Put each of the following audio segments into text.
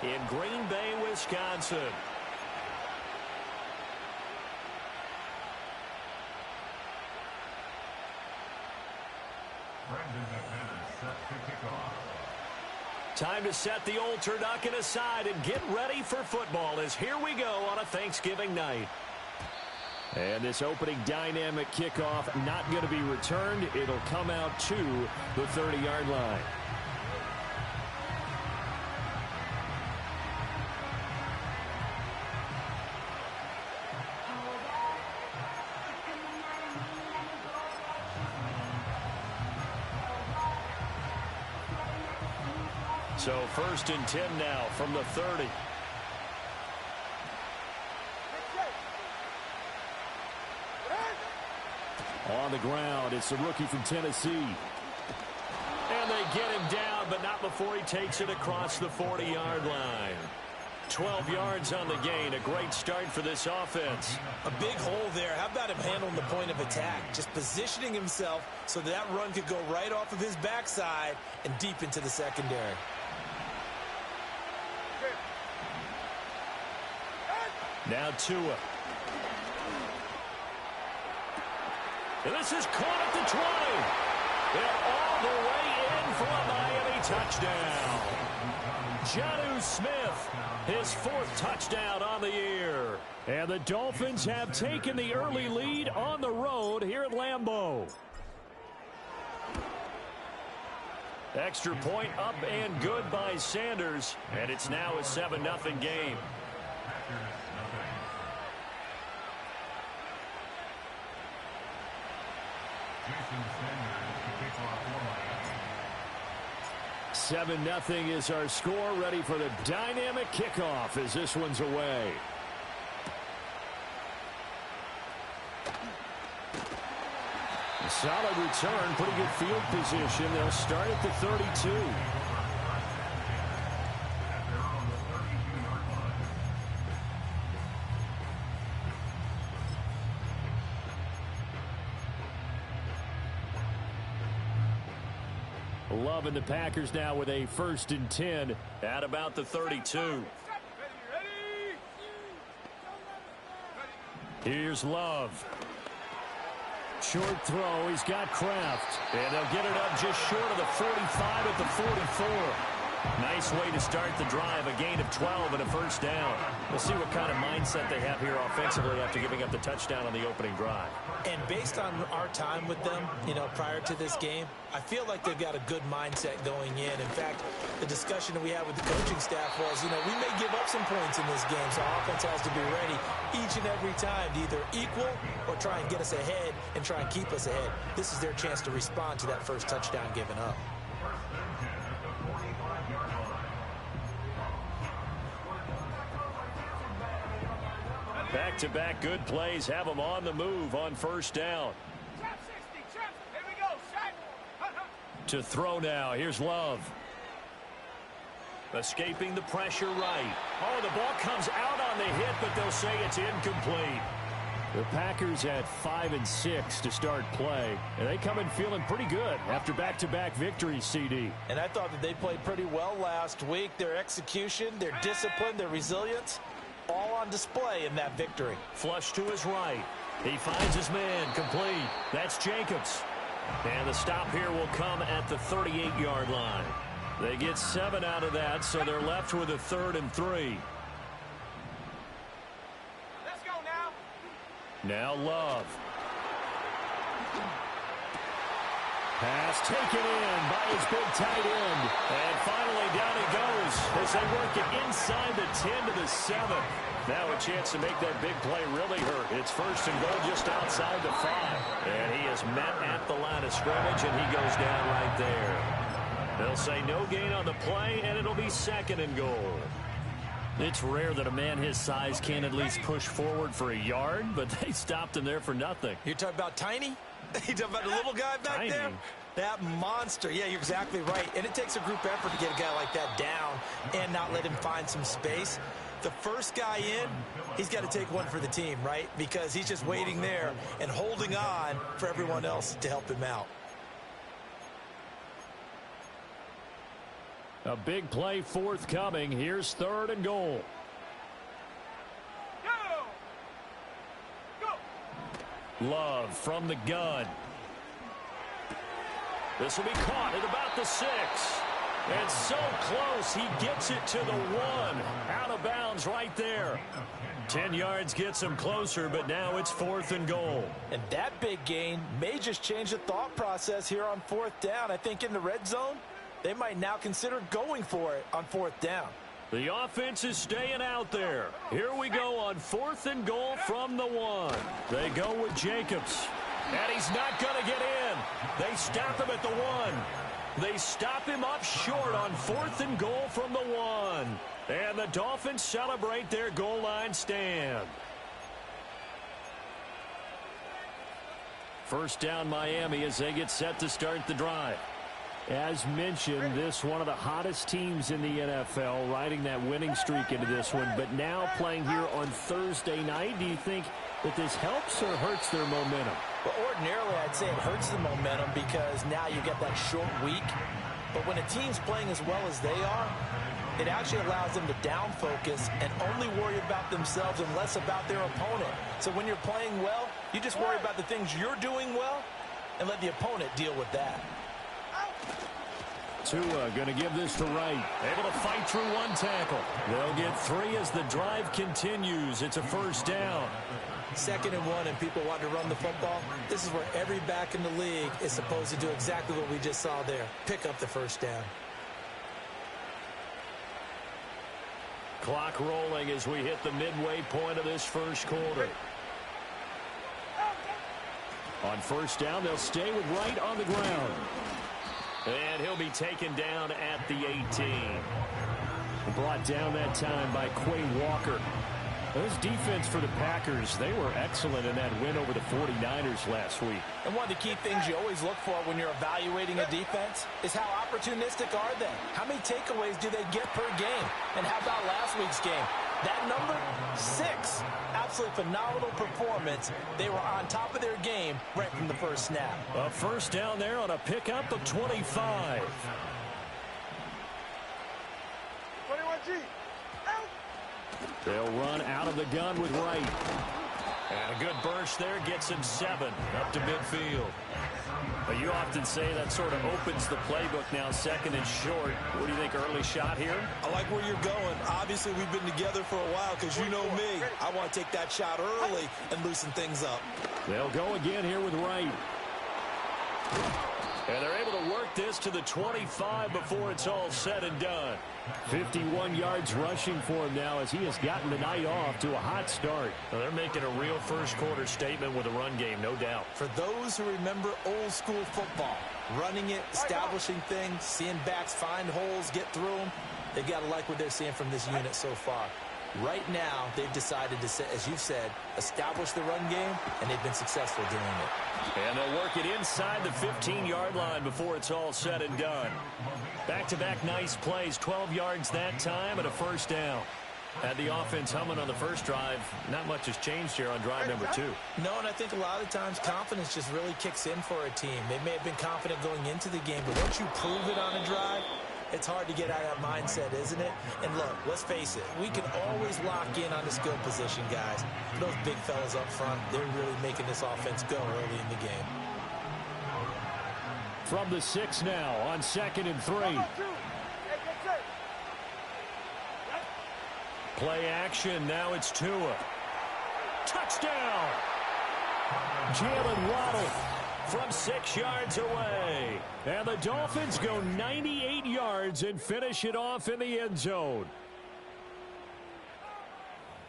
in Green Bay, Wisconsin. Time to set the old turducken aside and get ready for football as here we go on a Thanksgiving night. And this opening dynamic kickoff not going to be returned. It'll come out to the 30-yard line. So 1st and 10 now from the 30. On the ground, it's the rookie from Tennessee. And they get him down, but not before he takes it across the 40-yard line. 12 yards on the gain. A great start for this offense. A big hole there. How about him handling the point of attack? Just positioning himself so that run could go right off of his backside and deep into the secondary. Now Tua. And this is caught at the 20. And all the way in for a Miami touchdown. Jonnu Smith, his 4th touchdown on the year. And the Dolphins have taken the early lead on the road here at Lambeau. Extra point up and good by Sanders. And it's now a 7-0 game. Seven 7-0 is our score. Ready for the dynamic kickoff as this one's away. A solid return, pretty good field position. They'll start at the 32. Love and the Packers now with a 1st and 10 at about the 32. Here's Love. Short throw. He's got Kraft. And they'll get it up just short of the 45 at the 44. Nice way to start the drive. A gain of 12 and a 1st down. We'll see what kind of mindset they have here offensively after giving up the touchdown on the opening drive. And based on our time with them, prior to this game, I feel like they've got a good mindset going in. In fact, the discussion that we had with the coaching staff was, we may give up some points in this game, so our offense has to be ready each and every time to either equal or try and get us ahead and try and keep us ahead. This is their chance to respond to that first touchdown given up. Back-to-back good plays have them on the move on 1st down. To throw now. Here's Love. Escaping the pressure right. Oh, the ball comes out on the hit, but they'll say it's incomplete. The Packers at 5 and 6 to start play, and they come in feeling pretty good after back-to-back victories, CD. And I thought that they played pretty well last week. Their execution, their discipline, their resilience, all on display in that victory. Flush to his right. He finds his man complete. That's Jacobs. And the stop here will come at the 38-yard line. They get 7 out of that, so they're left with a 3rd and 3. Let's go now. Now Love. Pass taken in by his big tight end. And finally down he goes as they work it inside the 10 to the 7. Now a chance to make that big play really hurt. It's 1st and goal just outside the 5. And he is met at the line of scrimmage, and he goes down right there. They'll say no gain on the play, and it'll be 2nd and goal. It's rare that a man his size can at least push forward for a yard, but they stopped him there for nothing. You're talking about Tiny? You talking about the little guy back Tiny. there? That monster. Yeah, you're exactly right. And it takes a group effort to get a guy like that down and not let him find some space. The first guy in, he's got to take one for the team, right? Because he's just waiting there and holding on for everyone else to help him out. A big play forthcoming. Here's 3rd and goal. Love from the gun. This will be caught at about the 6. And so close, he gets it to the 1. Out of bounds right there. 10 yards gets him closer, but now it's 4th and goal. And that big gain may just change the thought process here on 4th down. I think in the red zone, they might now consider going for it on 4th down. The offense is staying out there. Here we go on 4th and goal from the 1. They go with Jacobs. And he's not going to get in. They stop him at the 1. They stop him up short on 4th and goal from the 1. And the Dolphins celebrate their goal line stand. First down Miami as they get set to start the drive. As mentioned, this one of the hottest teams in the NFL, riding that winning streak into this one, but now playing here on Thursday night. Do you think that this helps or hurts their momentum? Well, ordinarily, I'd say it hurts the momentum because now you get that short week. But when a team's playing as well as they are, it actually allows them to down focus and only worry about themselves and less about their opponent. So when you're playing well, you just worry about the things you're doing well and let the opponent deal with that. Tua going to give this to Wright. Able to fight through 1 tackle. They'll get 3 as the drive continues. It's a first down. 2nd and 1 and people want to run the football. This is where every back in the league is supposed to do exactly what we just saw there. Pick up the first down. Clock rolling as we hit the midway point of this first quarter. On first down, they'll stay with Wright on the ground. And he'll be taken down at the 18. Brought down that time by Quay Walker. Those defense for the Packers, they were excellent in that win over the 49ers last week. And one of the key things you always look for when you're evaluating a defense is how opportunistic are they? How many takeaways do they get per game? And how about last week's game? That number, 6. Absolutely phenomenal performance. They were on top of their game right from the first snap. A first down there on a pickup of 25. 21G. They'll run out of the gun with Wright. And a good burst there gets him 7 up to midfield. But you often say that sort of opens the playbook now, 2nd and short. What do you think, early shot here? I like where you're going. Obviously, we've been together for a while because you know me. I want to take that shot early and loosen things up. They'll go again here with Wright. And they're able to work this to the 25 before it's all said and done. 51 yards rushing for him now as he has gotten the night off to a hot start. Well, they're making a real first quarter statement with a run game, no doubt. For those who remember old school football, running it, establishing things, seeing backs find holes, get through them, they got to like what they're seeing from this unit so far. Right now, they've decided to, as you've said, establish the run game, and they've been successful doing it. And they'll work it inside the 15-yard line before it's all said and done. Back-to-back nice plays, 12 yards that time and a first down. Had the offense humming on the first drive. Not much has changed here on drive number 2. No, and I think a lot of times confidence just really kicks in for a team. They may have been confident going into the game, but once you prove it on a drive, it's hard to get out of that mindset, isn't it? And look, let's face it, we can always lock in on the skill position, guys. Those big fellas up front, they're really making this offense go early in the game. From the 6 now on 2nd and 3. Play action, now it's Tua. Touchdown! Jalen Waddle from 6 yards away. And the Dolphins go 98 yards and finish it off in the end zone.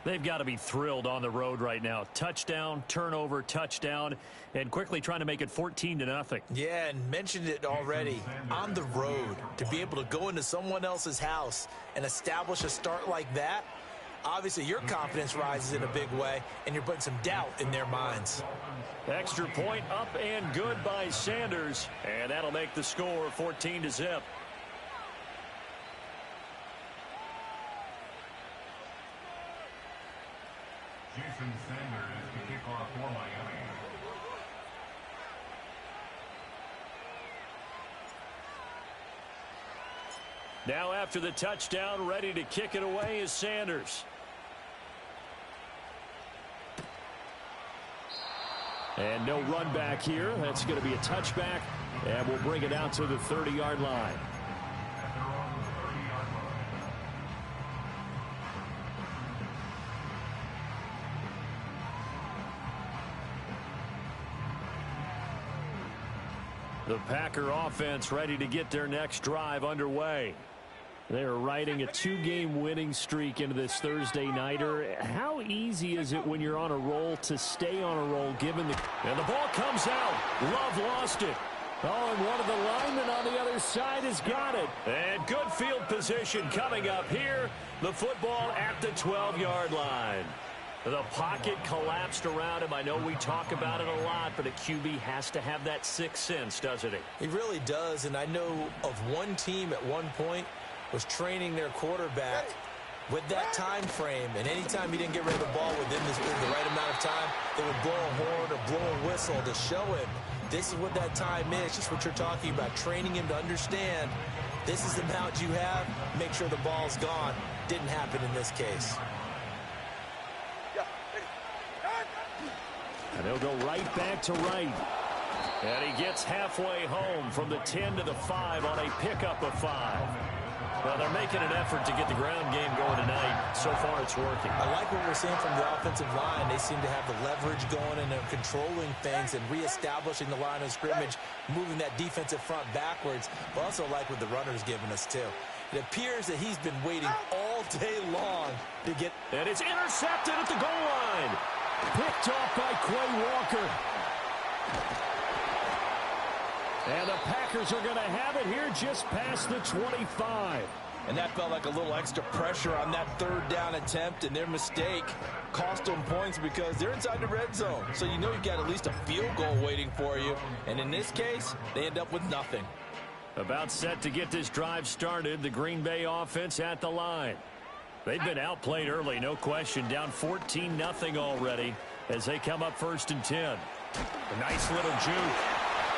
They've got to be thrilled on the road right now. Touchdown, turnover, touchdown, and quickly trying to make it 14-0. Yeah, and mentioned it already. On the road, to be able to go into someone else's house and establish a start like that, obviously your confidence rises in a big way, and you're putting some doubt in their minds. Extra point up and good by Sanders, and that'll make the score 14-0. Jason Sanders to kick off for Miami. Now after the touchdown, ready to kick it away is Sanders. And no run back here. That's going to be a touchback. And we'll bring it out to the 30-yard line. The Packer offense ready to get their next drive underway. They are riding a 2-game winning streak into this Thursday nighter. How easy is it when you're on a roll to stay on a roll given the... And the ball comes out. Love lost it. Oh, and one of the linemen on the other side has got it. And good field position coming up here. The football at the 12-yard line. The pocket collapsed around him. I know we talk about it a lot, but a QB has to have that sixth sense, doesn't he? He really does, and I know of one team at one point was training their quarterback with that time frame, and anytime he didn't get rid of the ball within the right amount of time, they would blow a horn or blow a whistle to show him this is what that time is, just what you're talking about, training him to understand this is the amount you have, make sure the ball's gone. Didn't happen in this case. And he'll go right back to right. And he gets halfway home from the 10 to the 5 on a pickup of 5. Well, they're making an effort to get the ground game going tonight. So far, it's working. I like what we're seeing from the offensive line. They seem to have the leverage going, and they're controlling things and reestablishing the line of scrimmage, moving that defensive front backwards. But also like what the runner's giving us, too. It appears that he's been waiting all day long to get... And it's intercepted at the goal line. Picked off by Quay Walker. And the Packers are going to have it here just past the 25. And that felt like a little extra pressure on that third down attempt, and their mistake cost them points because they're inside the red zone. So you know you've got at least a field goal waiting for you. And in this case, they end up with nothing. About set to get this drive started, the Green Bay offense at the line. They've been outplayed early, no question. Down 14-0 already as they come up 1st and 10. A nice little juke.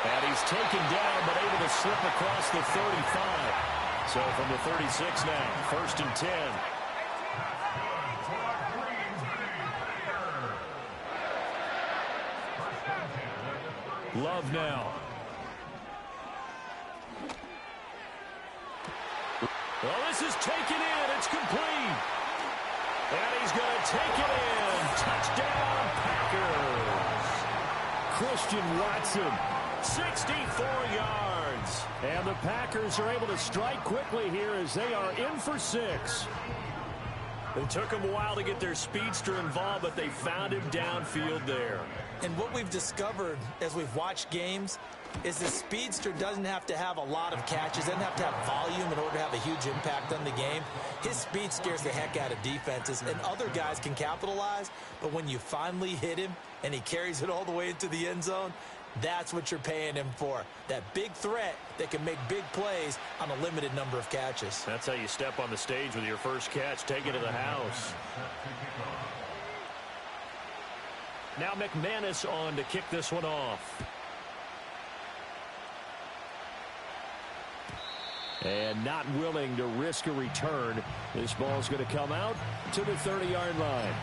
And he's taken down but able to slip across the 35. So from the 36 now, 1st and 10. Love now. Well, this is taken in. It's complete. And he's going to take it in. Touchdown, Packers. Christian Watson, 64 yards. And the Packers are able to strike quickly here as they are in for 6. It took them a while to get their speedster involved, but they found him downfield there. And what we've discovered as we've watched games is the speedster doesn't have to have a lot of catches, doesn't have to have volume in order to have a huge impact on the game. His speed scares the heck out of defenses, and other guys can capitalize, but when you finally hit him and he carries it all the way into the end zone, that's what you're paying him for. That big threat that can make big plays on a limited number of catches. That's how you step on the stage with your first catch. Take it to the house. Now McManus on to kick this one off. And not willing to risk a return. This ball's going to come out to the 30-yard line.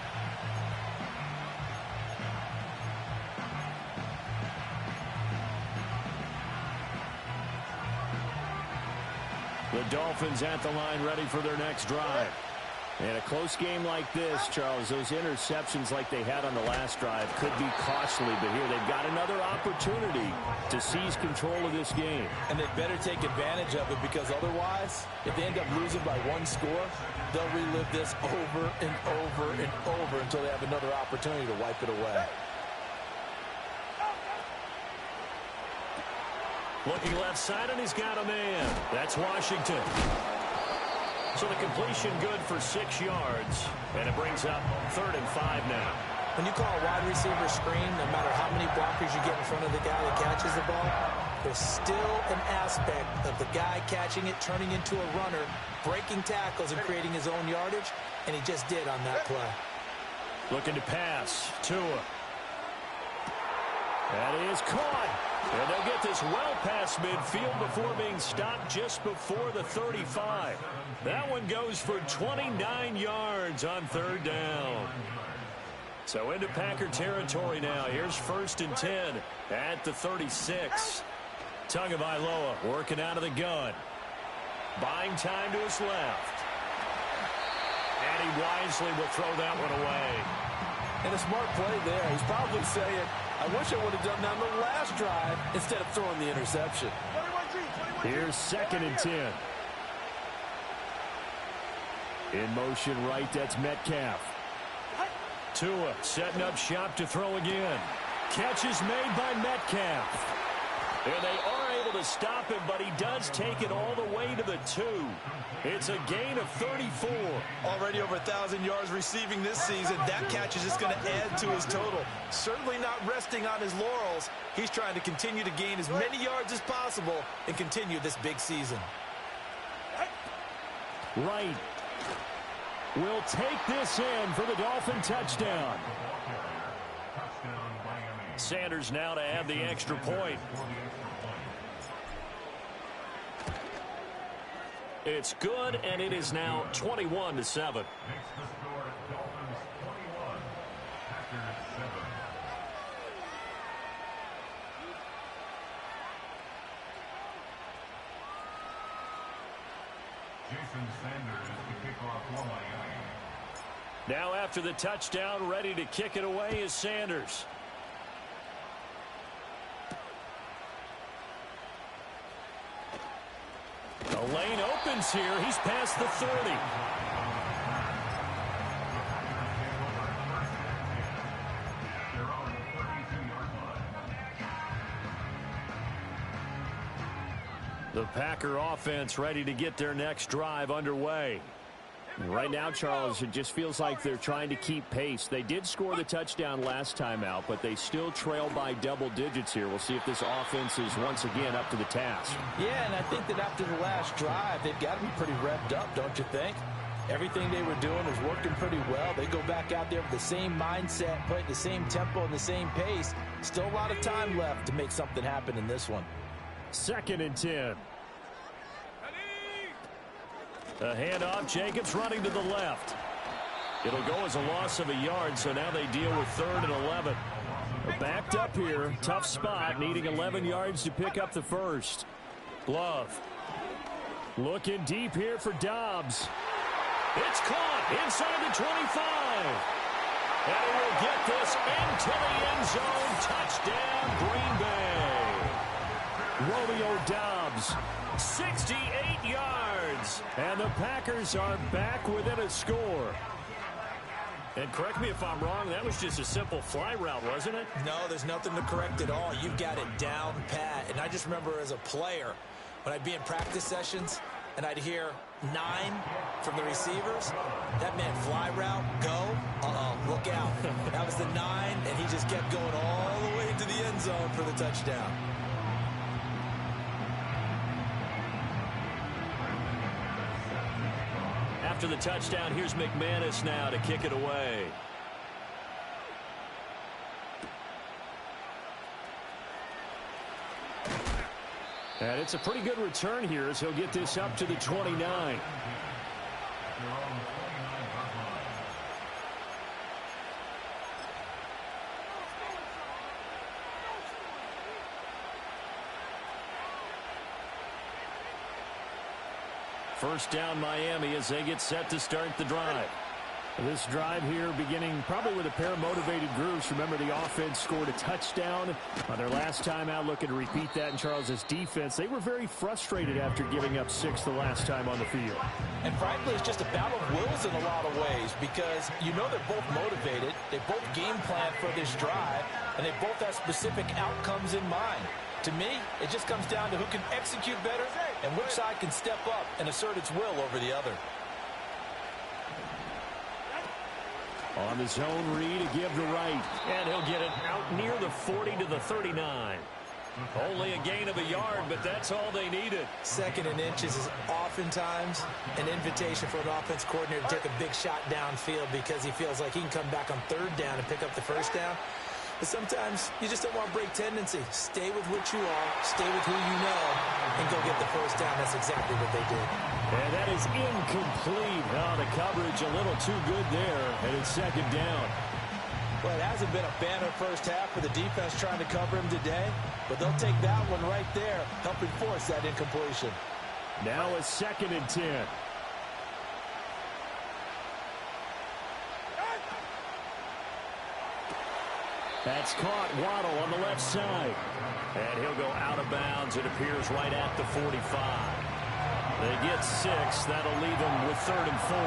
The Dolphins at the line ready for their next drive. And a close game like this, Charles, those interceptions like they had on the last drive could be costly, but here they've got another opportunity to seize control of this game. And they better take advantage of it, because otherwise, if they end up losing by 1 score, they'll relive this over and over and over until they have another opportunity to wipe it away. Looking left side, and he's got a man. That's Washington. So the completion good for 6 yards, and it brings up 3rd and 5 now. When you call a wide receiver screen, no matter how many blockers you get in front of the guy that catches the ball, there's still an aspect of the guy catching it, turning into a runner, breaking tackles and creating his own yardage, and he just did on that play. Looking to pass. Tua. That is caught. And they'll get this well past midfield before being stopped just before the 35. That one goes for 29 yards on third down. So into Packer territory now. Here's 1st and 10 at the 36. Tagovailoa working out of the gun. Buying time to his left. And he wisely will throw that one away. And a smart play there. He's probably saying, I wish I would have done that on the last drive instead of throwing the interception. Here's 2nd and 10. In motion right, that's Metcalf. Tua setting up shop to throw again. Catch is made by Metcalf. And they are able to stop him, but he does take it all the way to the 2. It's a gain of 34. Already over 1,000 yards receiving this season. That catch is just going to add to his total. Certainly not resting on his laurels. He's trying to continue to gain as many yards as possible and continue this big season. Right. Will take this in for the Dolphin touchdown. Sanders now to add the extra point. It's good, and it is now 21-7. Makes the score Dolphins 21, Packers 7. Jason Sanders to kick off for Miami. Now after the touchdown, ready to kick it away is Sanders. The lane opens here. He's past the 30. The Packer offense ready to get their next drive underway. Right now, Charles, it just feels like they're trying to keep pace. They did score the touchdown last time out, but they still trail by double digits here. We'll see if this offense is once again up to the task. Yeah, and I think that after the last drive, they've got to be pretty revved up, don't you think? Everything they were doing was working pretty well. They go back out there with the same mindset, playing the same tempo and the same pace. Still a lot of time left to make something happen in this one. 2nd and 10. A handoff. Jacobs running to the left. It'll go as a loss of a yard, so now they deal with 3rd and 11. Backed up here. Tough spot, needing 11 yards to pick up the first. Glove. Looking deep here for Dobbs. It's caught inside the 25. And he will get this into the end zone. Touchdown, Green Bay. Romeo Dobbs, 68 yards. And the Packers are back within a score. And correct me if I'm wrong, that was just a simple fly route, wasn't it? No, there's nothing to correct at all. You've got it down pat. And I just remember as a player, when I'd be in practice sessions and I'd hear 9 from the receivers, that meant fly route, go, look out. That was the 9, and he just kept going all the way to the end zone for the touchdown. After the touchdown, here's McManus now to kick it away. And it's a pretty good return here as he'll get this up to the 29. First down Miami as they get set to start the drive. This drive here beginning probably with a pair of motivated groups. Remember, the offense scored a touchdown on their last time out, looking to repeat that in Charles's defense. They were very frustrated after giving up 6 the last time on the field. And frankly, it's just a battle of wills in a lot of ways because you know they're both motivated. They both game plan for this drive, and they both have specific outcomes in mind. To me, it just comes down to who can execute better and which side can step up and assert its will over the other. On the zone read to give the right. And he'll get it out near the 40 to the 39. Only a gain of a yard, but that's all they needed. 2nd and inches is oftentimes an invitation for an offense coordinator to take a big shot downfield because he feels like he can come back on 3rd down and pick up the first down. But sometimes you just don't want to break tendency. Stay with what you are, stay with who you know, and go get the first down. That's exactly what they did. And that is incomplete. Oh, the coverage a little too good there, and it's second down. Well, it hasn't been a banner first half for the defense trying to cover him today, but they'll take that one right there, helping force that incompletion. Now a 2nd and 10. That's caught. Waddle on the left side. And he'll go out of bounds. It appears right at the 45. They get 6. That'll leave them with 3rd and 4.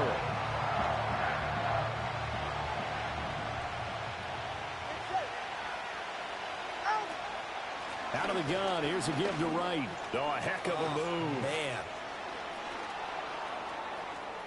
Out of the gun. Here's a give to Wright. Oh, a heck of a move. Man.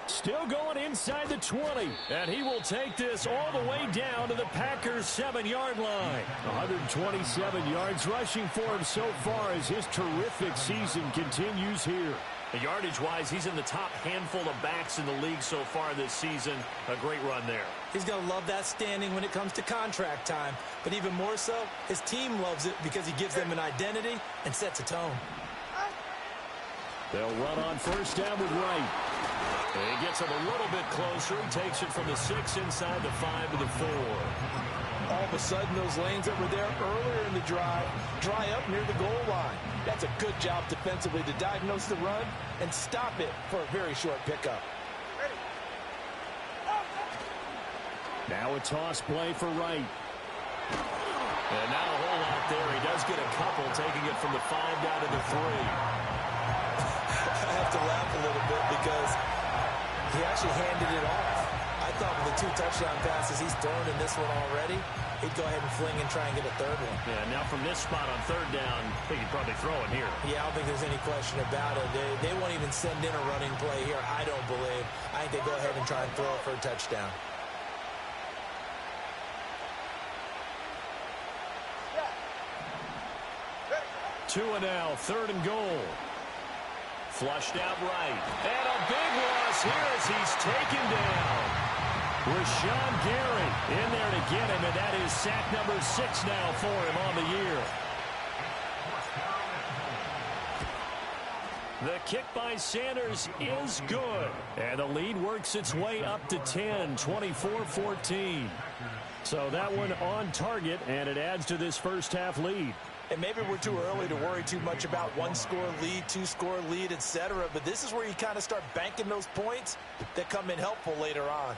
Still going inside the 20. And he will take this all the way down to the Packers' 7-yard line. 127 yards rushing for him so far as his terrific season continues here. Yardage-wise, he's in the top handful of backs in the league so far this season. A great run there. He's going to love that standing when it comes to contract time. But even more so, his team loves it because he gives them an identity and sets a tone. They'll run on first down with Wright. He gets him a little bit closer. He takes it from the 6 inside the 5 to the 4. All of a sudden, those lanes that were there earlier in the drive dry up near the goal line. That's a good job defensively to diagnose the run and stop it for a very short pickup. Now a toss play for Wright. And not a whole lot there. He does get a couple, taking it from the 5 down to the 3. I have to laugh a little bit because he actually handed it off. I thought with the 2 touchdown passes he's thrown in this one already, he'd go ahead and fling and try and get a 3rd one. Yeah, now from this spot on 3rd down, I think he'd probably throw it here. Yeah, I don't think there's any question about it. They won't even send in a running play here, I don't believe. I think they go ahead and try and throw it for a touchdown. Two and now, 3rd and goal. Flushed out right. And a big loss here as he's taken down. Rashawn Gary in there to get him, and that is sack number 6 now for him on the year. The kick by Sanders is good. And the lead works its way up to 10, 24-14. So that one on target, and it adds to this first half lead. And maybe we're too early to worry too much about 1-score lead, 2-score lead, etc. But this is where you kind of start banking those points that come in helpful later on.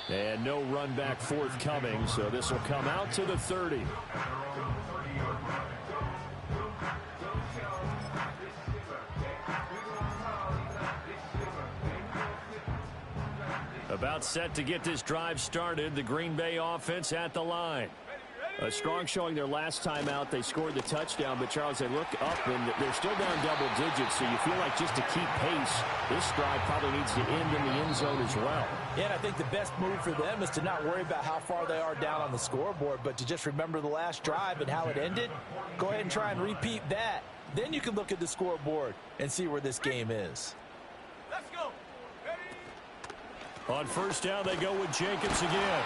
And no run back forthcoming, so this will come out to the 30. About set to get this drive started, the Green Bay offense at the line. A strong showing their last time out. They scored the touchdown, but Charles, they look up and they're still down double digits, so you feel like just to keep pace, this drive probably needs to end in the end zone as well. Yeah, and I think the best move for them is to not worry about how far they are down on the scoreboard, but to just remember the last drive and how it ended. Go ahead and try and repeat that. Then you can look at the scoreboard and see where this game is. Let's go. On first down, they go with Jacobs again.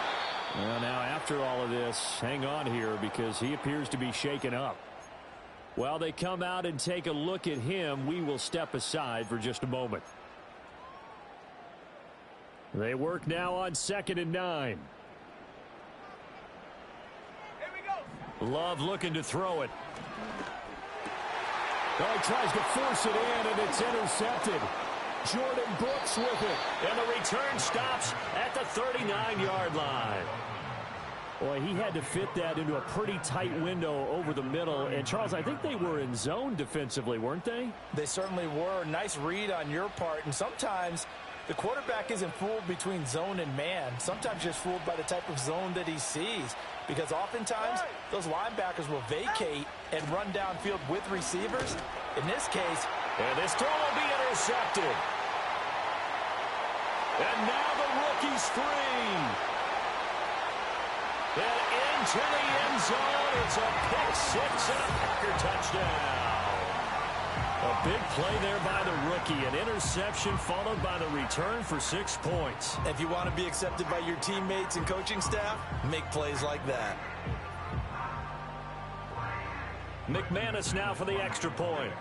Well, now after all of this, hang on here because he appears to be shaken up. While they come out and take a look at him, we will step aside for just a moment. They work now on 2nd and 9. Here we go. Love looking to throw it. Oh, he tries to force it in, and it's intercepted. Jordan Brooks with it. And the return stops at the 39-yard line. Boy, he had to fit that into a pretty tight window over the middle. And, Charles, I think they were in zone defensively, weren't they? They certainly were. Nice read on your part. And sometimes the quarterback isn't fooled between zone and man. Sometimes just fooled by the type of zone that he sees. Because oftentimes those linebackers will vacate and run downfield with receivers. In this case, and this throw will be intercepted. And now the rookie's free. And into the end zone. It's a pick 6 and a Packer touchdown. A big play there by the rookie. An interception followed by the return for 6 points. If you want to be accepted by your teammates and coaching staff, make plays like that. McManus now for the extra point.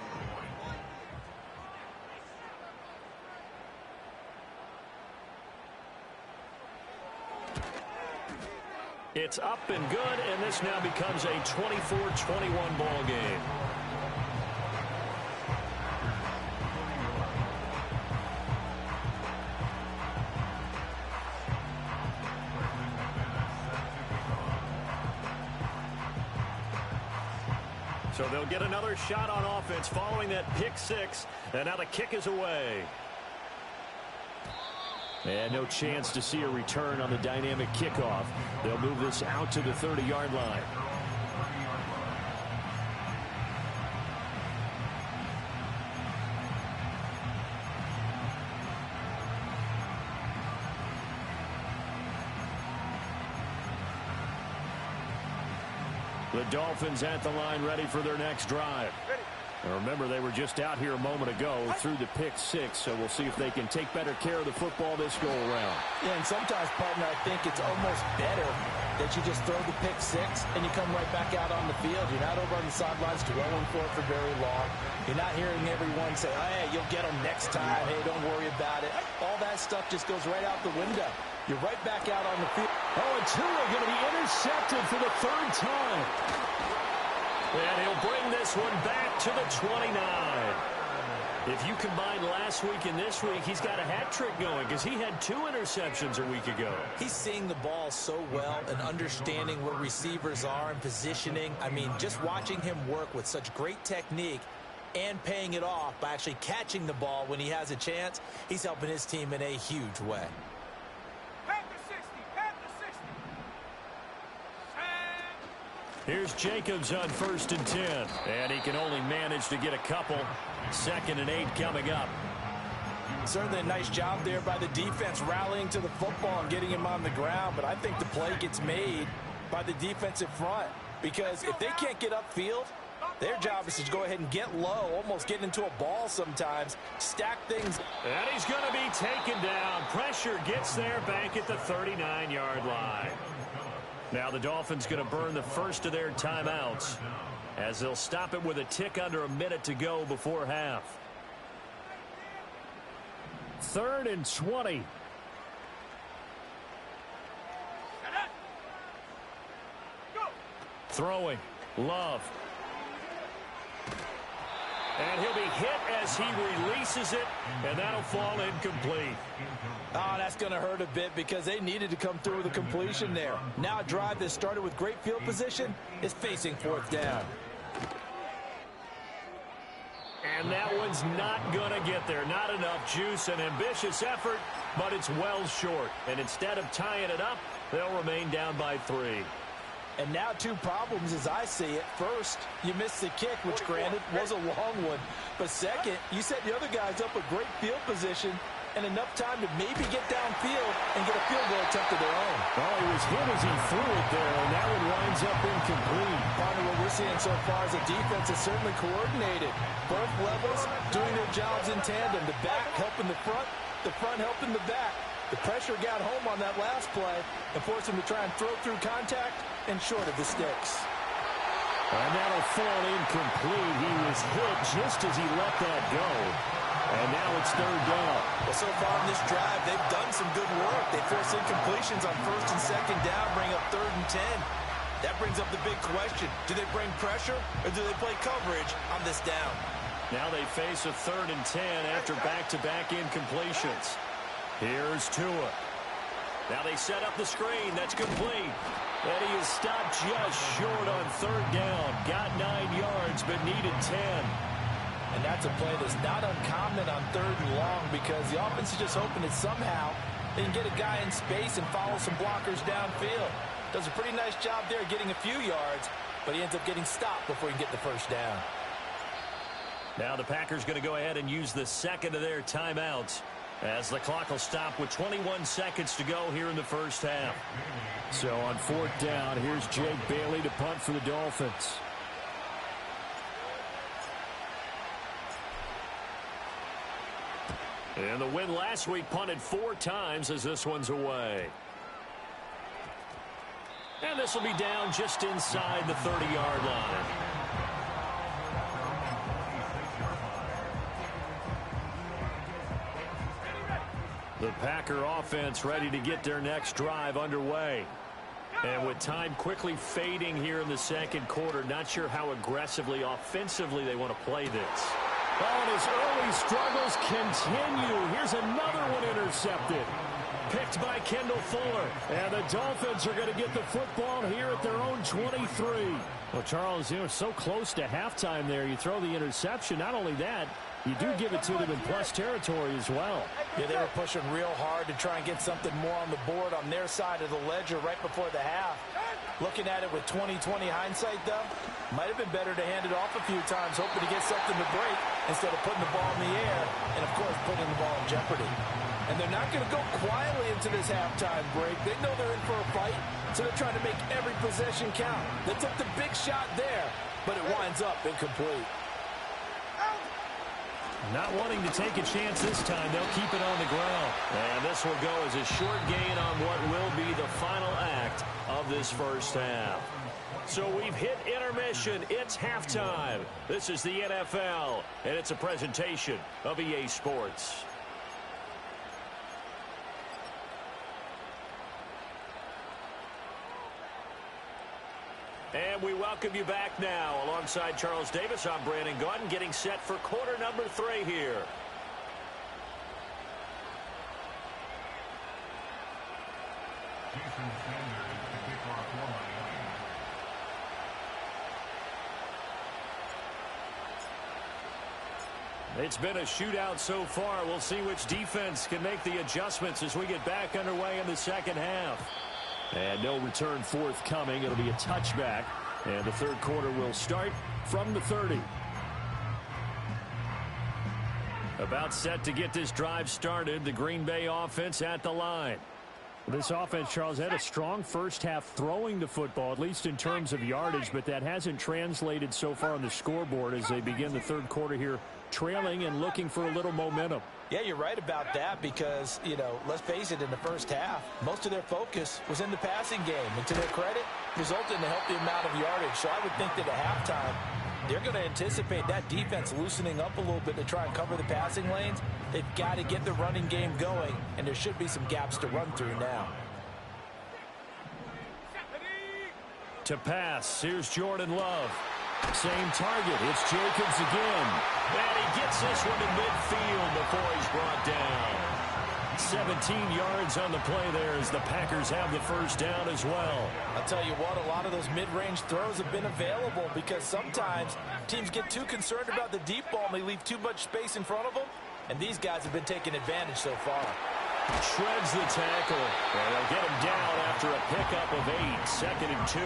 It's up and good, and this now becomes a 24-21 ball game. So they'll get another shot on offense following that pick six, and now the kick is away. And no chance to see a return on the dynamic kickoff. They'll move this out to the 30-yard line. The Dolphins at the line ready for their next drive. And remember, they were just out here a moment ago through the pick six, so we'll see if they can take better care of the football this go-around. Yeah, and sometimes, partner, I think it's almost better that you just throw the pick six and you come right back out on the field. You're not over on the sidelines dwelling for it for very long. You're not hearing everyone say, hey, you'll get them next time. Hey, don't worry about it. All that stuff just goes right out the window. You're right back out on the field. Oh, and Tua going to be intercepted for the third time. And he'll bring this one back to the 29. If you combine last week and this week, he's got a hat trick going because he had 2 interceptions a week ago. He's seeing the ball so well and understanding where receivers are and positioning. I mean, just watching him work with such great technique and paying it off by actually catching the ball when he has a chance, he's helping his team in a huge way. Here's Jacobs on 1st and 10. And he can only manage to get a couple. 2nd and 8 coming up. Certainly a nice job there by the defense rallying to the football and getting him on the ground. But I think the play gets made by the defensive front. Because if they can't get upfield, their job is to go ahead and get low, almost get into a ball sometimes, stack things. And he's going to be taken down. Pressure gets there back at the 39-yard line. Now the Dolphins going to burn the first of their timeouts as they'll stop it with a tick under a minute to go before half. 3rd and 20. Throwing. Love. And he'll be hit as he releases it, and that'll fall incomplete. Oh, that's going to hurt a bit because they needed to come through with a completion there. Now a drive that started with great field position is facing 4th down. And that one's not going to get there. Not enough juice, an ambitious effort, but it's well short. And instead of tying it up, they'll remain down by 3. And now 2 problems as I see it. First, you missed the kick, which granted was a long one. But second, you set the other guys up with great field position and enough time to maybe get downfield and get a field goal attempt of their own. Well, he was hit as he threw it there, and that one winds up incomplete. Partner, what we're seeing so far is the defense is certainly coordinated. Both levels doing their jobs in tandem. The back helping the front helping the back. The pressure got home on that last play and forced him to try and throw through contact and short of the sticks. And that'll fall incomplete. He was hit just as he let that go. And now it's 3rd down. Well, so far in this drive, they've done some good work. They force incompletions on 1st and 2nd down, bring up 3rd and 10. That brings up the big question. Do they bring pressure or do they play coverage on this down? Now they face a 3rd and 10 after back-to-back incompletions. Here's Tua. Now they set up the screen. That's complete. And he is stopped just short on 3rd down. Got 9 yards, but needed 10. And that's a play that's not uncommon on 3rd and long because the offense is just hoping that somehow they can get a guy in space and follow some blockers downfield. Does a pretty nice job there getting a few yards, but he ends up getting stopped before he can get the 1st down. Now the Packers going to go ahead and use the 2nd of their timeouts as the clock will stop with 21 seconds to go here in the first half. So on 4th down, here's Jake Bailey to punt for the Dolphins. And the win last week punted 4 times as this one's away. And this will be down just inside the 30-yard line. The Packer offense ready to get their next drive underway. And with time quickly fading here in the second quarter, not sure how aggressively, offensively they want to play this. Oh, and his early struggles continue. Here's another one intercepted. Picked by Kendall Fuller. And the Dolphins are going to get the football here at their own 23. Well, Charles, you know, so close to halftime there. You throw the interception. Not only that, you do give it to them in plus territory as well. Yeah, they were pushing real hard to try and get something more on the board on their side of the ledger right before the half. Looking at it with 20/20 hindsight, though, might have been better to hand it off a few times, hoping to get something to break instead of putting the ball in the air and, of course, putting the ball in jeopardy. And they're not going to go quietly into this halftime break. They know they're in for a fight, so they're trying to make every possession count. They took the big shot there, but it winds up incomplete. Not wanting to take a chance this time, they'll keep it on the ground. And this will go as a short gain on what will be the final act of this first half. So we've hit intermission. It's halftime. This is the NFL, and it's a presentation of EA Sports. And we welcome you back now. Alongside Charles Davis, I'm Brandon Gaudin, getting set for quarter number 3 here. Jason Sanders, the kickoff for Miami. It's been a shootout so far. We'll see which defense can make the adjustments as we get back underway in the second half. And no return forthcoming. It'll be a touchback. And the third quarter will start from the 30. About set to get this drive started. The Green Bay offense at the line. This offense, Charles, had a strong first half throwing the football, at least in terms of yardage, but that hasn't translated so far on the scoreboard as they begin the third quarter here, trailing and looking for a little momentum. Yeah, you're right about that because, you know, let's face it, in the first half, most of their focus was in the passing game. And to their credit, resulted in a healthy amount of yardage. So I would think that at halftime, they're going to anticipate that defense loosening up a little bit to try and cover the passing lanes. They've got to get the running game going, and there should be some gaps to run through now. To pass, here's Jordan Love. Same target. It's Jacobs again. And he gets this one to midfield before he's brought down. 17 yards on the play there as the Packers have the first down as well. I'll tell you what, a lot of those mid-range throws have been available because sometimes teams get too concerned about the deep ball and they leave too much space in front of them. And these guys have been taking advantage so far. Shreds the tackle. And they'll get him down after a pickup of 8. 2nd and 2.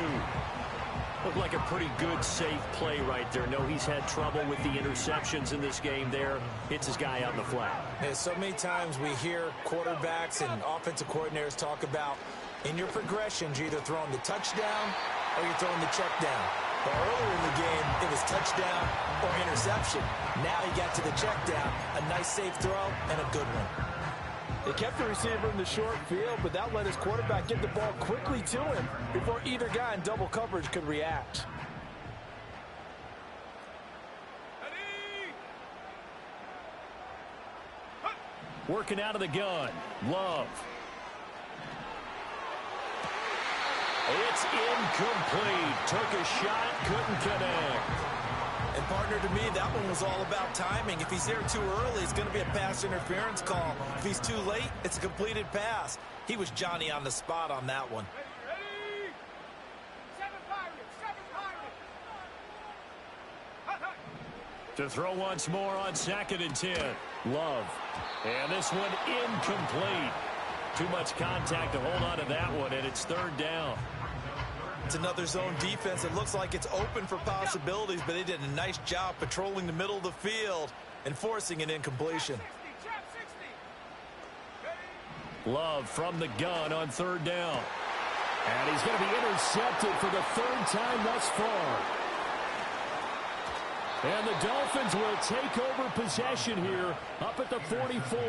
Looked like a pretty good, safe play right there. No, he's had trouble with the interceptions in this game there. Hits his guy out in the flat. Yeah, so many times we hear quarterbacks and offensive coordinators talk about in your progressions, you're either throwing the touchdown or you're throwing the check down. But earlier in the game, it was touchdown or interception. Now he got to the check down. A nice safe throw and a good one. They kept the receiver in the short field, but that let his quarterback get the ball quickly to him before either guy in double coverage could react. Working out of the gun. Love. It's incomplete. Took a shot, couldn't connect. And partner, to me, that one was all about timing. If he's there too early, it's going to be a pass interference call. If he's too late, it's a completed pass. He was Johnny on the spot on that one. To throw once more on 2nd and 10. Love. And this one incomplete. Too much contact to hold on to that one, and it's 3rd down. It's another zone defense. It looks like it's open for possibilities, but they did a nice job patrolling the middle of the field and forcing an incompletion. Love from the gun on 3rd down. And he's going to be intercepted for the 3rd time thus far. And the Dolphins will take over possession here up at the 44.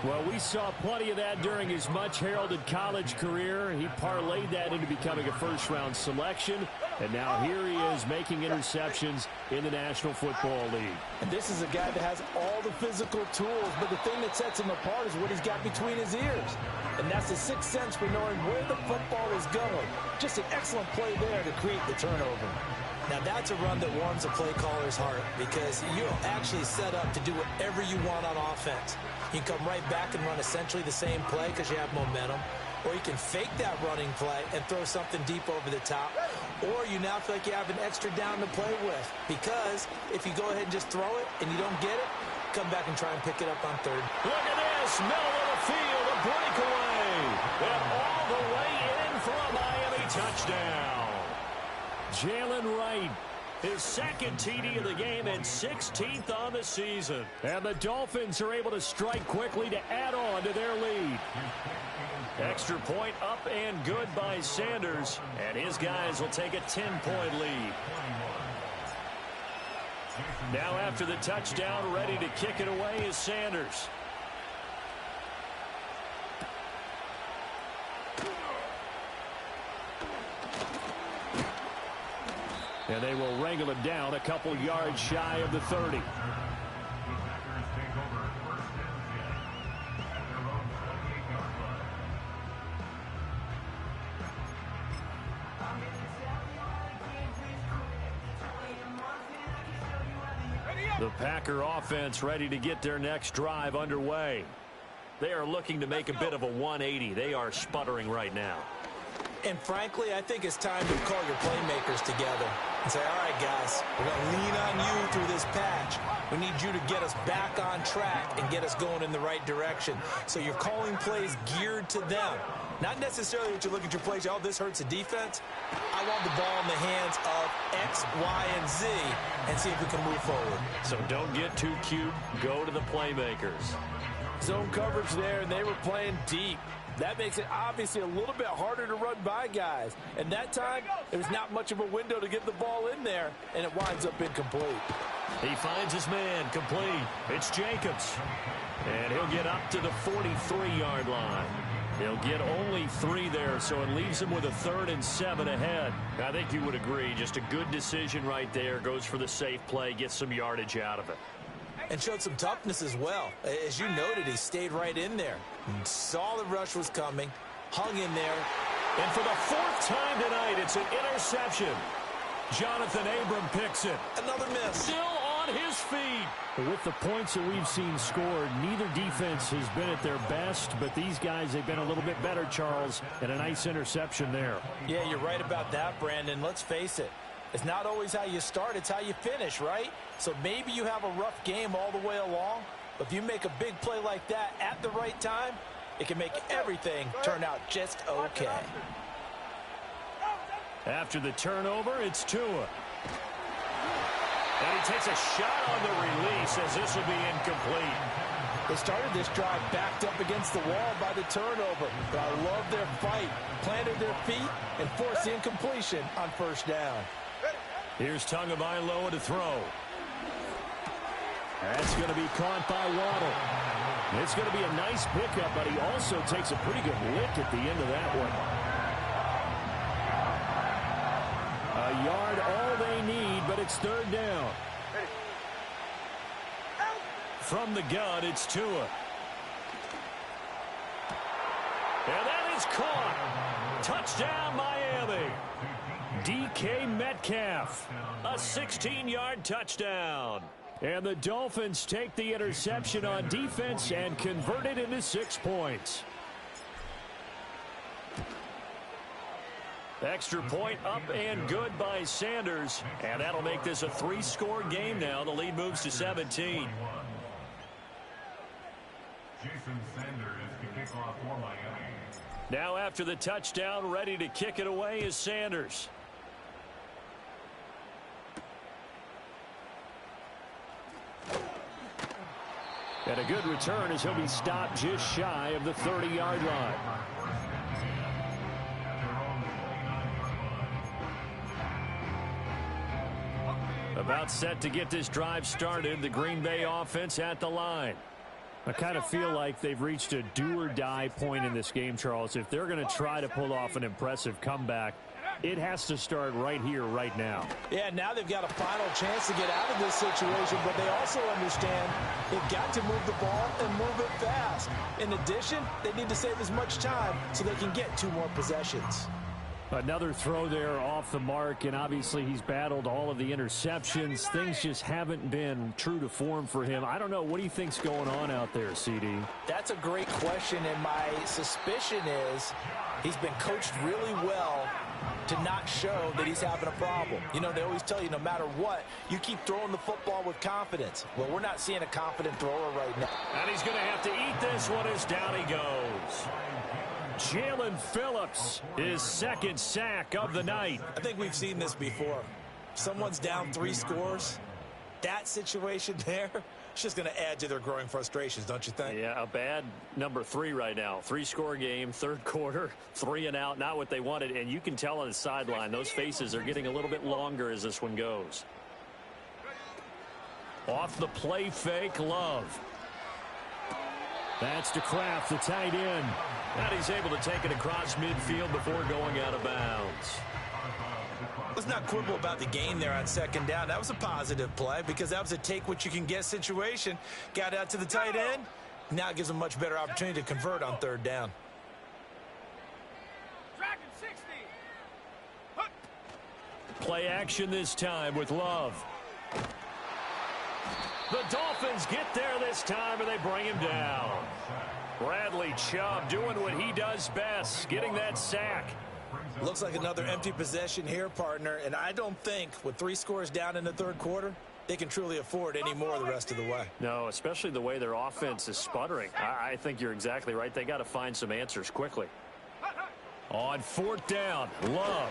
Well, we saw plenty of that during his much-heralded college career. He parlayed that into becoming a first-round selection. And now here he is making interceptions in the National Football League. And this is a guy that has all the physical tools, but the thing that sets him apart is what he's got between his ears. And that's the sixth sense for knowing where the football is going. Just an excellent play there to create the turnover. Now, that's a run that warms a play caller's heart because you're actually set up to do whatever you want on offense. You can come right back and run essentially the same play because you have momentum. Or you can fake that running play and throw something deep over the top. Or you now feel like you have an extra down to play with. Because if you go ahead and just throw it and you don't get it, come back and try and pick it up on third. Look at this, middle of the field, a breakaway. And all the way in for a Miami touchdown. Jalen Wright, his second TD of the game and 16th on the season. And the Dolphins are able to strike quickly to add on to their lead. Extra point up and good by Sanders. And his guys will take a 10-point lead. Now after the touchdown, ready to kick it away is Sanders. And they will wrangle it down a couple yards shy of the 30. The Packer offense ready to get their next drive underway. They are looking to make a bit of a 180. They are sputtering right now. And frankly, I think it's time to call your playmakers together and say, all right, guys, we're going to lean on you through this patch. We need you to get us back on track and get us going in the right direction. So you're calling plays geared to them. Not necessarily that you look at your plays, oh, this hurts the defense. I want the ball in the hands of X, Y, and Z and see if we can move forward. So don't get too cute. Go to the playmakers. Zone coverage there, and they were playing deep. That makes it obviously a little bit harder to run by guys. And that time, there's not much of a window to get the ball in there, and it winds up incomplete. He finds his man, complete. It's Jacobs. And he'll get up to the 43-yard line. He'll get only 3 there, so it leaves him with a 3rd and 7 ahead. I think you would agree. Just a good decision right there. Goes for the safe play, gets some yardage out of it. And showed some toughness as well. As you noted, he stayed right in there. Saw the rush was coming, hung in there. And for the 4th time tonight, it's an interception. Jonathan Abram picks it. Another miss. Still on his feet. With the points that we've seen scored, neither defense has been at their best, but these guys have been a little bit better, Charles, and a nice interception there. Yeah, you're right about that, Brandon. Let's face it. It's not always how you start, it's how you finish, right? So maybe you have a rough game all the way along, but if you make a big play like that at the right time, it can make everything turn out just okay. After the turnover, it's Tua. And he takes a shot on the release as this will be incomplete. They started this drive backed up against the wall by the turnover, but I love their fight. Planted their feet and forced the incompletion on 1st down. Here's Tagovailoa to throw. That's going to be caught by Waddle. It's going to be a nice pickup, but he also takes a pretty good lick at the end of that one. A yard all they need, but it's 3rd down. From the gun, it's Tua. And that is caught. Touchdown, Miami. DK Metcalf. A 16-yard touchdown. And the Dolphins take the interception on defense and convert it into 6 points. Extra point up and good by Sanders. And that'll make this a 3-score game now. The lead moves to 17. Jason Sanders to kick off for Miami. Now after the touchdown, ready to kick it away is Sanders. And a good return as he'll be stopped just shy of the 30-yard line. About set to get this drive started. The Green Bay offense at the line. I kind of feel like they've reached a do-or-die point in this game, Charles. If they're going to try to pull off an impressive comeback, it has to start right here, right now. Yeah, now they've got a final chance to get out of this situation, but they also understand they've got to move the ball and move it fast. In addition, they need to save as much time so they can get 2 more possessions. Another throw there off the mark, and obviously he's battled all of the interceptions. Things just haven't been true to form for him. I don't know. What do you think's going on out there, CD? That's a great question, and my suspicion is he's been coached really well to not show that he's having a problem. You know, they always tell you no matter what, you keep throwing the football with confidence. Well, we're not seeing a confident thrower right now. And he's going to have to eat this one as down he goes. Jalen Phillips, his second sack of the night. I think we've seen this before. Someone's down 3 scores. That situation there, it's just going to add to their growing frustrations, don't you think? Yeah, a bad number 3 right now. 3-score game, third quarter, 3 and out, not what they wanted. And you can tell on the sideline, those faces are getting a little bit longer as this one goes. Off the play fake, Love. That's to Kraft, the tight end. And he's able to take it across midfield before going out of bounds. Let's not quibble about the gain there on second down. That was a positive play because that was a take-what-you-can-get situation. Got out to the tight end. Now it gives them a much better opportunity to convert on third down. Play action this time with Love. The Dolphins get there this time, and they bring him down. Bradley Chubb doing what he does best, getting that sack. Looks like another empty possession here, partner, and I don't think with 3 scores down in the third quarter, they can truly afford any more the rest of the way. No, especially the way their offense is sputtering. I think you're exactly right. They got to find some answers quickly. On fourth down, Love.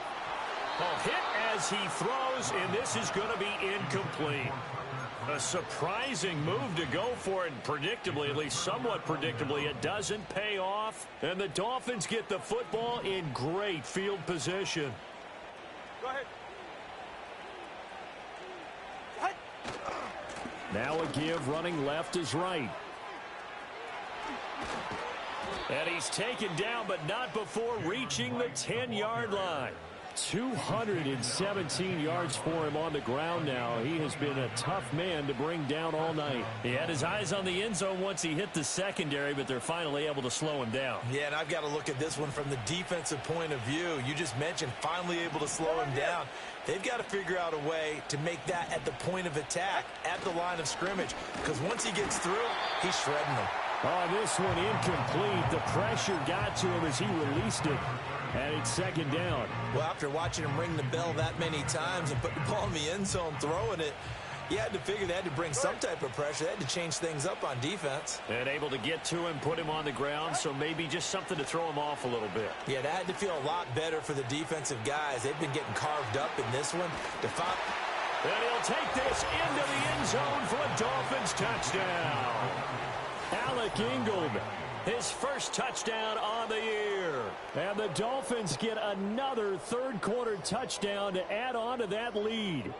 A hit as he throws, and this is going to be incomplete. A surprising move to go for it, and predictably, at least somewhat predictably, it doesn't pay off. And the Dolphins get the football in great field position. Go ahead. Now a give, running left is right. And he's taken down, but not before reaching the 10-yard line. 217 yards for him on the ground now. He has been a tough man to bring down all night. He had his eyes on the end zone once he hit the secondary, but they're finally able to slow him down. Yeah, and I've got to look at this one from the defensive point of view. You just mentioned finally able to slow him down. They've got to figure out a way to make that at the point of attack, at the line of scrimmage, because once he gets through, he's shredding them. Oh, this one incomplete. The pressure got to him as he released it. And it's second down. Well, after watching him ring the bell that many times and put the ball in the end zone throwing it, you had to figure they had to bring some type of pressure. They had to change things up on defense. And able to get to him, put him on the ground, so maybe just something to throw him off a little bit. Yeah, that had to feel a lot better for the defensive guys. They've been getting carved up in this one. And he'll take this into the end zone for a Dolphins touchdown. Alec Ingold, his first touchdown on the year. And the Dolphins get another third quarter touchdown to add on to that lead.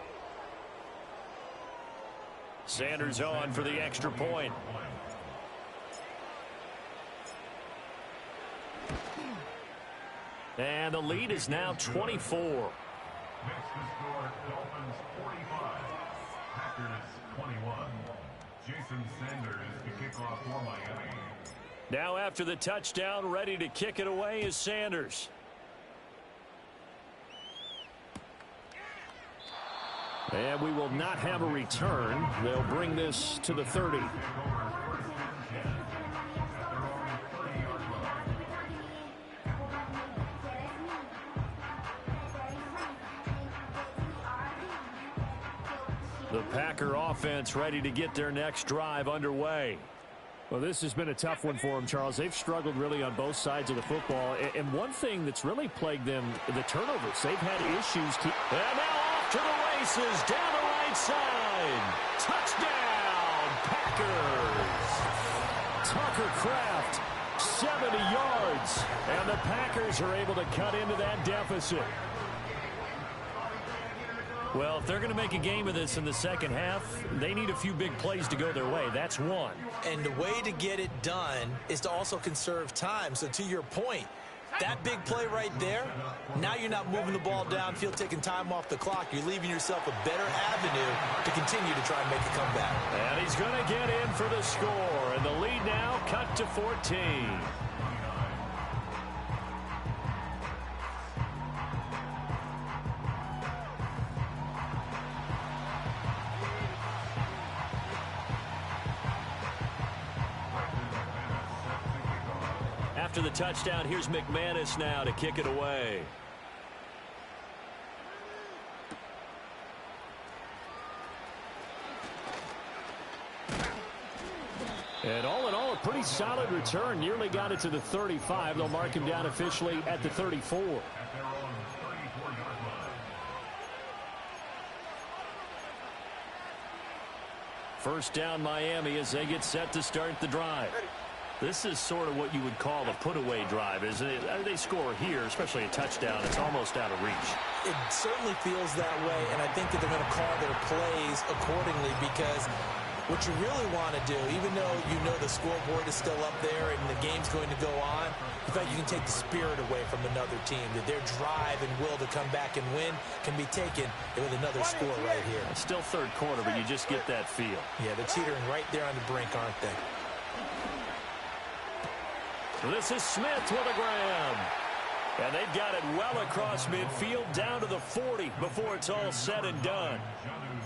Sanders on for the extra point. And the lead is now 24. Next to score, Dolphins 45, Packers 21. Jason Sanders to kick off for Miami. Now after the touchdown, ready to kick it away is Sanders. And we will not have a return. They'll bring this to the 30. The Packer offense ready to get their next drive underway. Well, this has been a tough one for them, Charles. They've struggled really on both sides of the football. And one thing that's really plagued them, the turnovers. They've had issues. And now off to the races, down the right side. Touchdown, Packers. Tucker Kraft, 70 yards. And the Packers are able to cut into that deficit. Well, if they're going to make a game of this in the second half, they need a few big plays to go their way. That's one. And the way to get it done is to also conserve time. So to your point, that big play right there, now you're not moving the ball downfield, taking time off the clock. You're leaving yourself a better avenue to continue to try and make a comeback. And he's going to get in for the score. And the lead now cut to 14. After the touchdown, here's McManus now to kick it away. And all in all, a pretty solid return. Nearly got it to the 35. They'll mark him down officially at the 34. First down, Miami, as they get set to start the drive. This is sort of what you would call a put-away drive, isn't it? They score here, especially a touchdown. It's almost out of reach. It certainly feels that way, and I think that they're going to call their plays accordingly, because what you really want to do, even though you know the scoreboard is still up there and the game's going to go on, in fact, you can take the spirit away from another team, that their drive and will to come back and win can be taken with another score right here. It's still third quarter, but you just get that feel. Yeah, they're teetering right there on the brink, aren't they? This is Smith with a grab. And they've got it well across midfield down to the 40 before it's all said and done.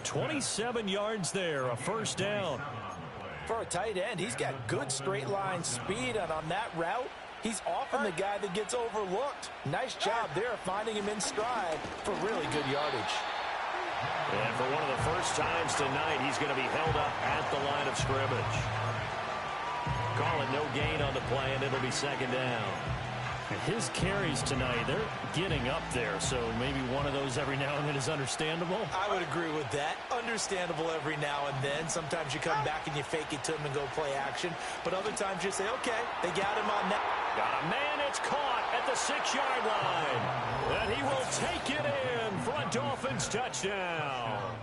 27 yards there, a first down. For a tight end, he's got good straight line speed, and on that route, he's often the guy that gets overlooked. Nice job there finding him in stride for really good yardage. And for one of the first times tonight, he's going to be held up at the line of scrimmage. Call it no gain on the play, and it'll be second down. His carries tonight, they're getting up there, so maybe one of those every now and then is understandable. I would agree with that. Understandable every now and then. Sometimes you come back and you fake it to him and go play action, but other times you say, okay, they got him on that. Got a man, it's caught at the 6-yard line. And he will take it in for a Dolphins touchdown.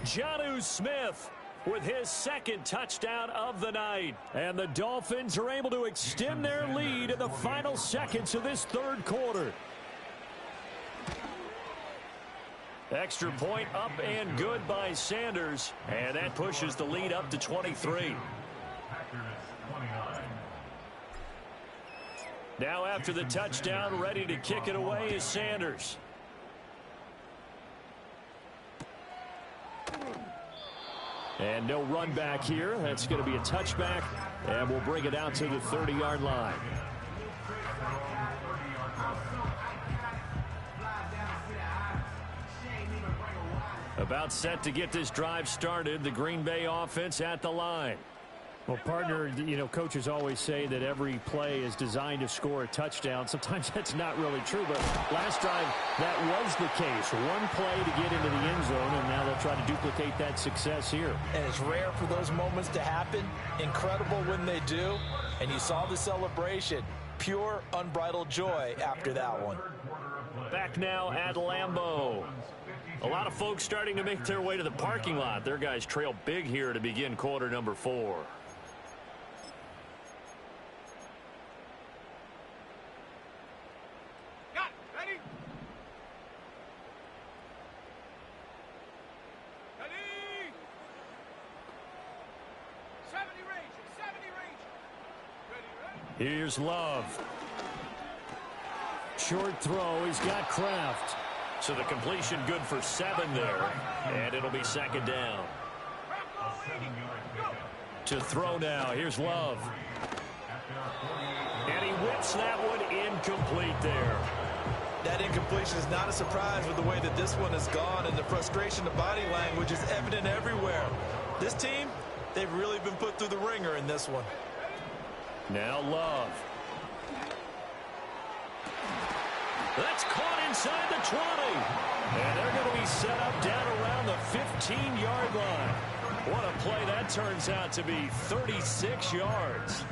Jonnu Smith with his second touchdown of the night. And the Dolphins are able to extend their lead in the final seconds of this third quarter. Extra point up and good by Sanders. And that pushes the lead up to 23. Now after the touchdown, ready to kick it away is Sanders. And no run back here. That's going to be a touchback, and we'll bring it out to the 30-yard line. About set to get this drive started. The Green Bay offense at the line. Well, partner, you know, coaches always say that every play is designed to score a touchdown. Sometimes that's not really true, but last drive, that was the case. One play to get into the end zone, and now they'll try to duplicate that success here. And it's rare for those moments to happen. Incredible when they do. And you saw the celebration. Pure, unbridled joy after that one. Back now at Lambeau. A lot of folks starting to make their way to the parking lot. Their guys trail big here to begin quarter number 4. Here's Love. Short throw. He's got Kraft. So the completion good for 7 there. And it'll be second down. To throw now. Here's Love. And he whips that one incomplete there. That incompletion is not a surprise with the way that this one has gone, and the frustration, the body language is evident everywhere. This team, they've really been put through the ringer in this one. Now Love. That's caught inside the 20. And they're going to be set up down around the 15-yard line. What a play that turns out to be, 36 yards.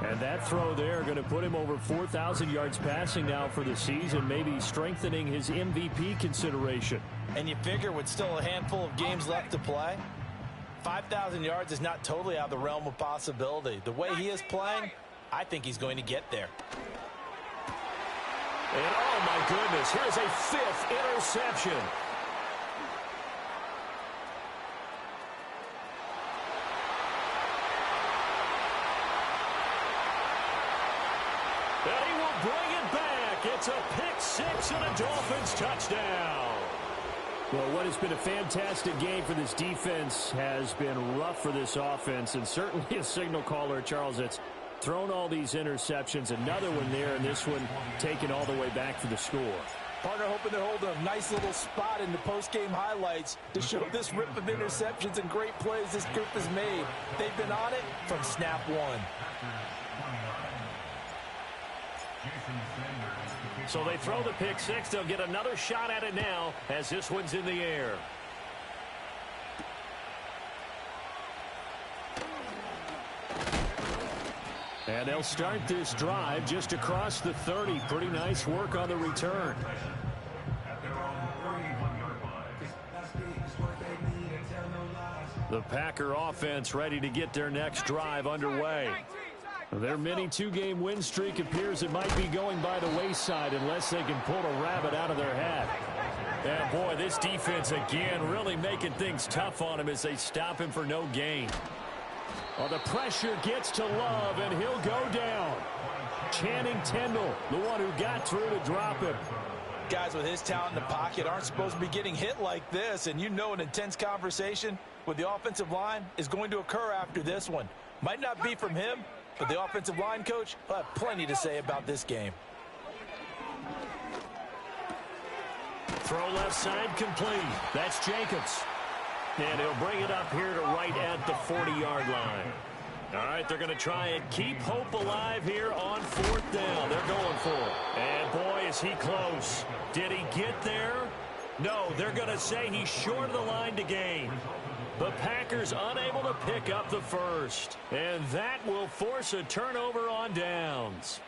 And that throw there going to put him over 4,000 yards passing now for the season, maybe strengthening his MVP consideration. And you figure with still a handful of games left to play, 5,000 yards is not totally out of the realm of possibility. The way he is playing, I think he's going to get there. And oh my goodness, here's a 5th interception. And he will bring it back. It's a pick 6 and a Dolphins touchdown. Well, what has been a fantastic game for this defense has been rough for this offense, and certainly a signal caller, Charles, that's thrown all these interceptions. Another one there, and this one taken all the way back for the score. Partner hoping they're holding a nice little spot in the post-game highlights to show this rip of interceptions and great plays this group has made. They've been on it from snap one. So they throw the pick 6. They'll get another shot at it now as this one's in the air. And they'll start this drive just across the 30. Pretty nice work on the return. The Packer offense ready to get their next drive underway. Their mini 2-game win streak appears it might be going by the wayside unless they can pull a rabbit out of their hat. And boy, this defense again really making things tough on him as they stop him for no gain. Well, the pressure gets to Love, and he'll go down. Channing Tindall, the one who got through to drop him. Guys with his talent in the pocket aren't supposed to be getting hit like this, and you know an intense conversation with the offensive line is going to occur after this one. Might not be from him, but the offensive line coach will have plenty to say about this game. Throw left side complete. That's Jacobs. And he'll bring it up here to right at the 40-yard line. All right, they're going to try and keep hope alive here on 4th down. They're going for it. And boy, is he close. Did he get there? No, they're going to say he's short of the line to gain. The Packers unable to pick up the first. And that will force a turnover on downs.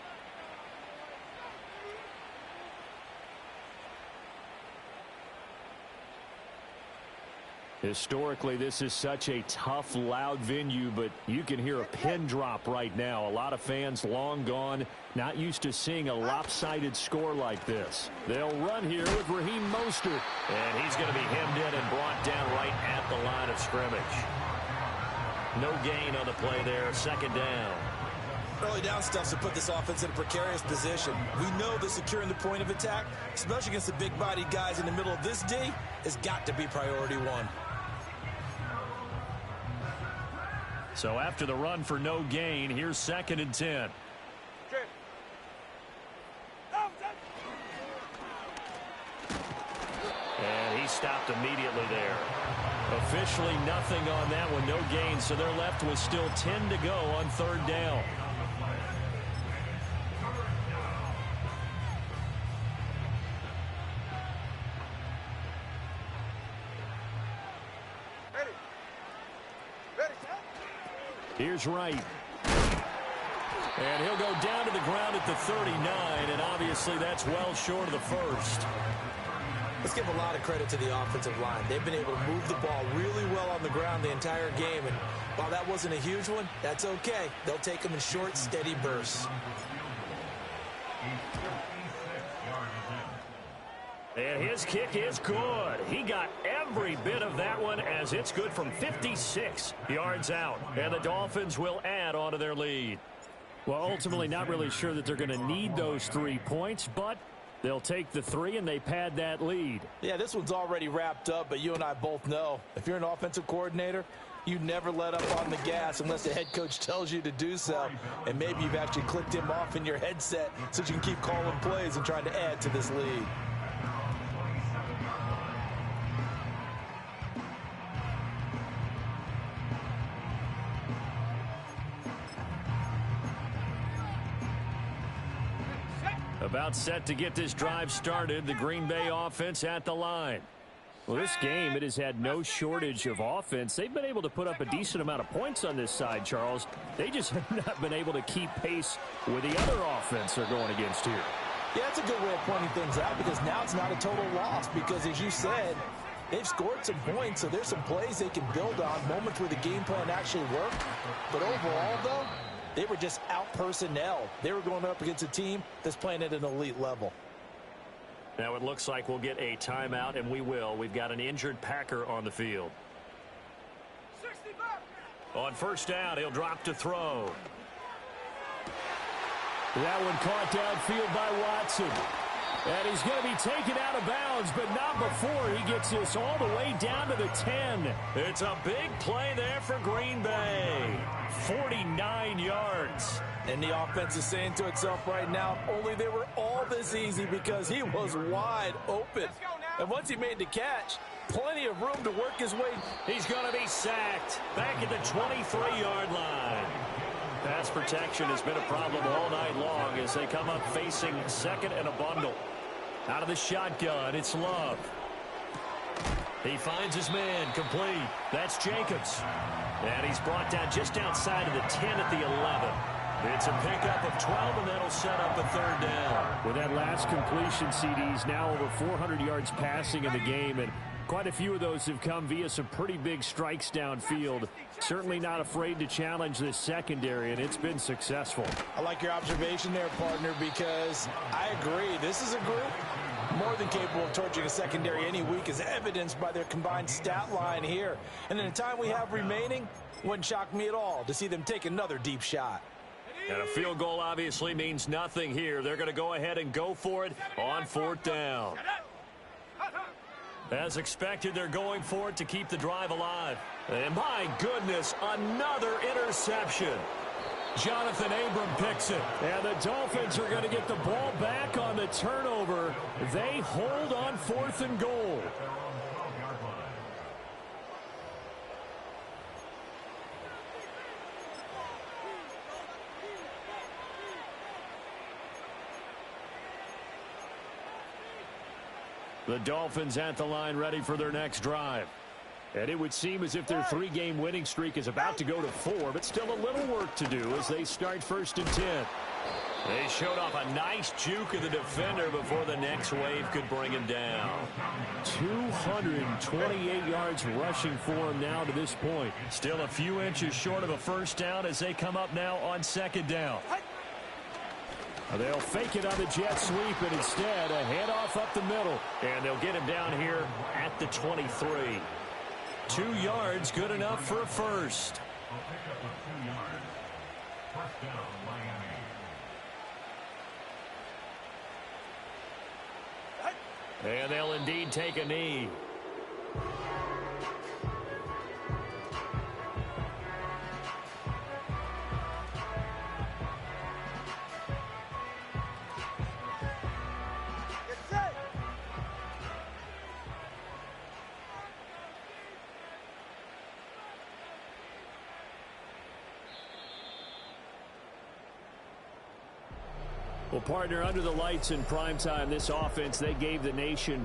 Historically, this is such a tough, loud venue, but you can hear a pin drop right now. A lot of fans long gone, not used to seeing a lopsided score like this. They'll run here with Raheem Mostert. And he's going to be hemmed in and brought down right at the line of scrimmage. No gain on the play there, 2nd down. Early down stuff to put this offense in a precarious position. We know that securing the point of attack, especially against the big-bodied guys in the middle of this D, has got to be priority one. So after the run for no gain, here's 2nd and 10. And he stopped immediately there. Officially nothing on that one, no gain, so they're left with still 10 to go on 3rd down. Here's Wright. And he'll go down to the ground at the 39, and obviously that's well short of the first. Let's give a lot of credit to the offensive line. They've been able to move the ball really well on the ground the entire game, and while that wasn't a huge one, that's okay. They'll take them in short, steady bursts. And his kick is good. He got every bit of that one as it's good from 56 yards out. And the Dolphins will add on to their lead. Well, ultimately not really sure that they're going to need those 3 points, but they'll take the 3 and they pad that lead. Yeah, this one's already wrapped up, but you and I both know if you're an offensive coordinator, you never let up on the gas unless the head coach tells you to do so. And maybe you've actually clicked him off in your headset so you can keep calling plays and trying to add to this lead. About set to get this drive started, the Green Bay offense at the line. Well, this game, it has had no shortage of offense. They've been able to put up a decent amount of points on this side, Charles. They just have not been able to keep pace with the other offense they're going against here. Yeah, that's a good way of pointing things out because now it's not a total loss because, as you said, they've scored some points, so there's some plays they can build on, moments where the game plan actually worked. But overall, though, they were just out-personnel. They were going up against a team that's playing at an elite level. Now it looks like we'll get a timeout, and we will. We've got an injured Packer on the field. On first down, he'll drop to throw. That one caught downfield by Watson. And he's going to be taken out of bounds, but not before he gets this all the way down to the 10. It's a big play there for Green Bay. 49 yards. And the offense is saying to itself right now, only they were all this easy because he was wide open. And once he made the catch, plenty of room to work his way. He's going to be sacked back at the 23-yard line. Pass protection has been a problem all night long as they come up facing second and a bundle. Out of the shotgun, it's Love. He finds his man, complete. That's Jacobs. And he's brought down just outside of the 10 at the 11. It's a pickup of 12, and that'll set up a third down. With that last completion, CD's now over 400 yards passing in the game, and quite a few of those have come via some pretty big strikes downfield. Certainly not afraid to challenge this secondary, and it's been successful. I like your observation there, partner, because I agree. This is a group more than capable of torching a secondary any week, as evidenced by their combined stat line here. And in the time we have remaining, wouldn't shock me at all to see them take another deep shot. And a field goal obviously means nothing here. They're going to go ahead and go for it on fourth down. As expected, they're going for it to keep the drive alive. And my goodness, another interception. Jonathan Abram picks it. And the Dolphins are going to get the ball back on the turnover. They hold on fourth and goal. The Dolphins at the line ready for their next drive. And it would seem as if their three-game winning streak is about to go to 4, but still a little work to do as they start first and 10. They showed off a nice juke of the defender before the next wave could bring him down. 228 yards rushing for him now to this point. Still a few inches short of a first down as they come up now on second down. They'll fake it on the jet sweep, and instead a handoff up the middle. And they'll get him down here at the 23. 2 yards, good enough for a first. And they'll indeed take a knee. Well, partner, under the lights in primetime, this offense, they gave the nation